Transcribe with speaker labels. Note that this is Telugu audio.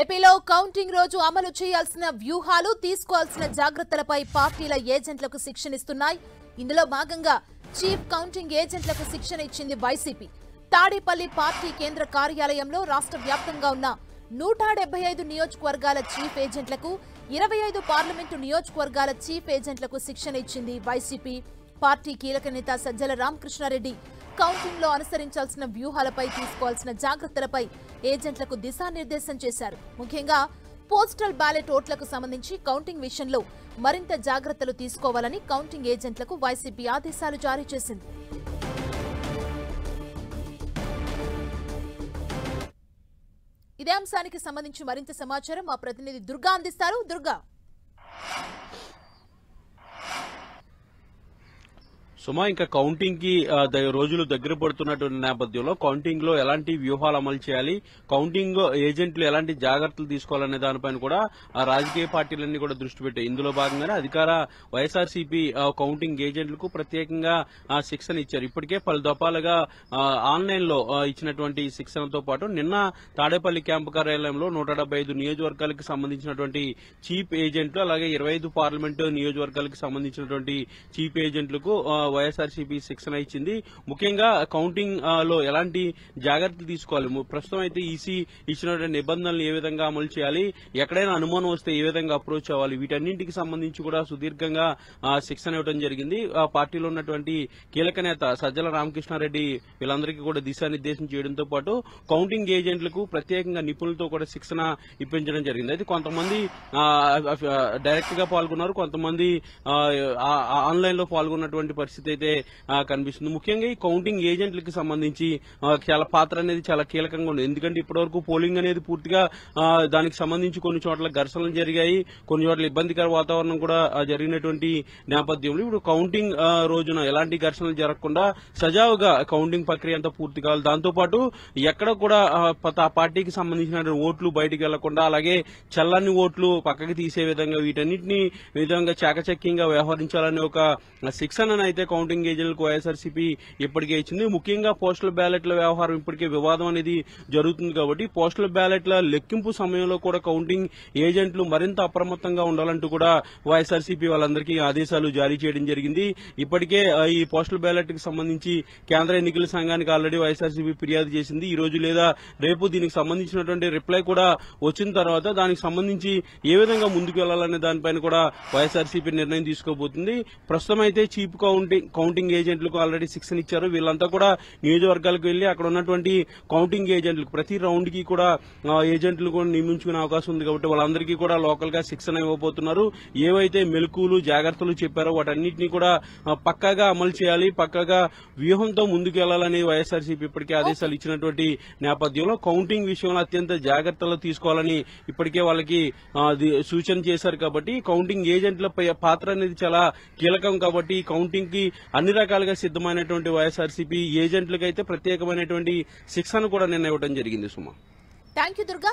Speaker 1: ఏపీలో కౌంటింగ్ రోజు అమలు చేయాల్సిన వ్యూహాలు తీసుకోవాల్సిన జాగ్రత్తలపై పార్టీల ఏజెంట్లకు శిక్షణ ఇస్తున్నాయి. ఇందులో భాగంగా చీఫ్ కౌంటింగ్ ఏజెంట్లకు శిక్షణ ఇచ్చింది వైసీపీ. తాడేపల్లి పార్టీ కేంద్ర కార్యాలయంలో రాష్ట్ర వ్యాప్తంగా ఉన్న 175 నియోజకవర్గాల చీఫ్ ఏజెంట్లకు 25 పార్లమెంటు నియోజకవర్గాల చీఫ్ ఏజెంట్లకు శిక్షణ ఇచ్చింది వైసీపీ. పార్టీ కీలక నేత సజ్జల రామకృష్ణారెడ్డి కౌంటింగ్ లో అనుసరించాల్సిన వ్యూహాలపై తీసుకోవాల్సిన జాగ్రత్తలపై ఏజెంట్లకు దిశానిర్దేశం చేశారు. ముఖ్యంగా పోస్టల్ బ్యాలెట్ ఓట్లకు సంబంధించి కౌంటింగ్ విషయంలో మరింత జాగ్రత్తలు తీసుకోవాలని కౌంటింగ్ ఏజెంట్లకు వైసీపీ ఆదేశాలు జారీ చేసింది. ఇదే అంశానికి సంబంధించి మరింత సమాచారం మా ప్రతినిధి దుర్గా అందిస్తారు. దుర్గా,
Speaker 2: సుమా, ఇంకా కౌంటింగ్ కి రోజులు దగ్గర పడుతున్నటువంటి నేపథ్యంలో కౌంటింగ్ లో ఎలాంటి వ్యూహాలు అమలు చేయాలి, కౌంటింగ్ ఏజెంట్లు ఎలాంటి జాగ్రత్తలు తీసుకోవాలనే దానిపైన కూడా రాజకీయ పార్టీలన్నీ కూడా దృష్టి పెట్టాయి. ఇందులో భాగంగానే అధికార వైఎస్ఆర్సీపీ కౌంటింగ్ ఏజెంట్లకు ప్రత్యేకంగా శిక్షణ ఇచ్చారు. ఇప్పటికే పలు దఫాలుగా ఆన్లైన్ లో ఇచ్చినటువంటి శిక్షణతో పాటు నిన్న తాడేపల్లి క్యాంపు కార్యాలయంలో 175 నియోజకవర్గాలకు సంబంధించినటువంటి చీఫ్ ఏజెంట్లు, అలాగే 25 పార్లమెంటు నియోజకవర్గాలకు సంబంధించినటువంటి చీఫ్ ఏజెంట్లకు వైఎస్ఆర్సీపీ శిక్షణ ఇచ్చింది. ముఖ్యంగా కౌంటింగ్ లో ఎలాంటి జాగ్రత్తలు తీసుకోవాలి, ప్రస్తుతం అయితే ఈసీ ఇచ్చినటువంటి నిబంధనలు ఏ విధంగా అమలు చేయాలి, ఎక్కడైనా అనుమానం వస్తే ఏ విధంగా అప్రోచ్ అవ్వాలి, వీటన్నింటికి సంబంధించి కూడా సుదీర్ఘంగా శిక్షణ ఇవ్వడం జరిగింది. ఆ పార్టీలో ఉన్నటువంటి కీలక నేత సజ్జల రామకృష్ణారెడ్డి వీళ్ళందరికీ కూడా దిశానిర్దేశం చేయడంతో పాటు కౌంటింగ్ ఏజెంట్లకు ప్రత్యేకంగా నిపుణులతో కూడా శిక్షణ ఇప్పించడం జరిగింది. అయితే కొంతమంది డైరెక్ట్ గా పాల్గొన్నారు, కొంతమంది ఆన్లైన్ లో పాల్గొన్నటువంటి పరిస్థితి అయితే కనిపిస్తుంది. ముఖ్యంగా ఈ కౌంటింగ్ ఏజెంట్లకు సంబంధించి చాలా పాత్ర అనేది చాలా కీలకంగా ఉంది. ఎందుకంటే ఇప్పటివరకు పోలింగ్ అనేది పూర్తిగా దానికి సంబంధించి కొన్ని చోట్ల ఘర్షణలు జరిగాయి, కొన్ని చోట్ల ఇబ్బందికర వాతావరణం కూడా జరిగినటువంటి నేపథ్యంలో ఇప్పుడు కౌంటింగ్ రోజున ఎలాంటి ఘర్షణలు జరగకుండా సజావుగా కౌంటింగ్ ప్రక్రియ అంతా పూర్తి కావాలి. దాంతోపాటు ఎక్కడ కూడా పార్టీకి సంబంధించిన ఓట్లు బయటికి వెళ్లకుండా, అలాగే చల్లని ఓట్లు పక్కకి తీసే విధంగా వీటన్నిటిని విధంగా చాకచక్యంగా వ్యవహరించాలనే ఒక శిక్షణను అయితే కౌంటింగ్ ఏజెంట్లకు వైఎస్ఆర్సీపీ ఇప్పటికే ఇచ్చింది. ముఖ్యంగా పోస్టల్ బ్యాలెట్ల వ్యవహారం ఇప్పటికే వివాదం అనేది జరుగుతుంది కాబట్టి పోస్టల్ బ్యాలెట్ల లెక్కింపు సమయంలో కూడా కౌంటింగ్ ఏజెంట్లు మరింత అప్రమత్తంగా ఉండాలంటూ కూడా వైఎస్ఆర్సీపీ వాళ్ళందరికీ ఆదేశాలు జారీ చేయడం జరిగింది. ఇప్పటికే ఈ పోస్టల్ బ్యాలెట్ కి సంబంధించి కేంద్ర ఎన్నికల సంఘానికి ఆల్రెడీ వైఎస్ఆర్సీపీ ఫిర్యాదు చేసింది. ఈ రోజు లేదా రేపు దీనికి సంబంధించినటువంటి రిప్లై కూడా వచ్చిన తర్వాత దానికి సంబంధించి ఏ విధంగా ముందుకు వెళ్లాలనే దానిపైన కూడా వైఎస్ఆర్సీపీ నిర్ణయం తీసుకోబోతుంది. ప్రస్తుతం అయితే చీఫ్ కౌంటింగ్ ఏజెంట్లకు ఆల్రెడీ శిక్షణ ఇచ్చారు. వీళ్ళంతా కూడా నియోజకవర్గాలకు వెళ్లి అక్కడ ఉన్నటువంటి కౌంటింగ్ ఏజెంట్లకు ప్రతి రౌండ్ కి కూడా ఏజెంట్లు కూడా నియమించుకునే అవకాశం ఉంది కాబట్టి వాళ్ళందరికీ కూడా లోకల్ గా శిక్షణ ఇవ్వబోతున్నారు. ఏవైతే మెలకువలు జాగ్రత్తలు చెప్పారో వాటన్నిటినీ కూడా పక్కాగా అమలు చేయాలి, పక్కాగా వ్యూహంతో ముందుకు వెళ్లాలని వైఎస్ఆర్సీపీ ఇప్పటికే ఆదేశాలు ఇచ్చినటువంటి నేపథ్యంలో కౌంటింగ్ విషయంలో అత్యంత జాగ్రత్తలు తీసుకోవాలని ఇప్పటికే వాళ్ళకి సూచన చేశారు. కాబట్టి కౌంటింగ్ ఏజెంట్ల పాత్ర అనేది చాలా కీలకం కాబట్టి కౌంటింగ్ కి అన్ని రకాలుగా సిద్దమైనటువంటి వైఎస్ఆర్సీపీ ఏజెంట్లకైతే ప్రత్యేకమైనటువంటి శిక్షణ కూడా నిన్న ఇవ్వడం జరిగింది. సుమా,
Speaker 1: థ్యాంక్ యూ దుర్గా.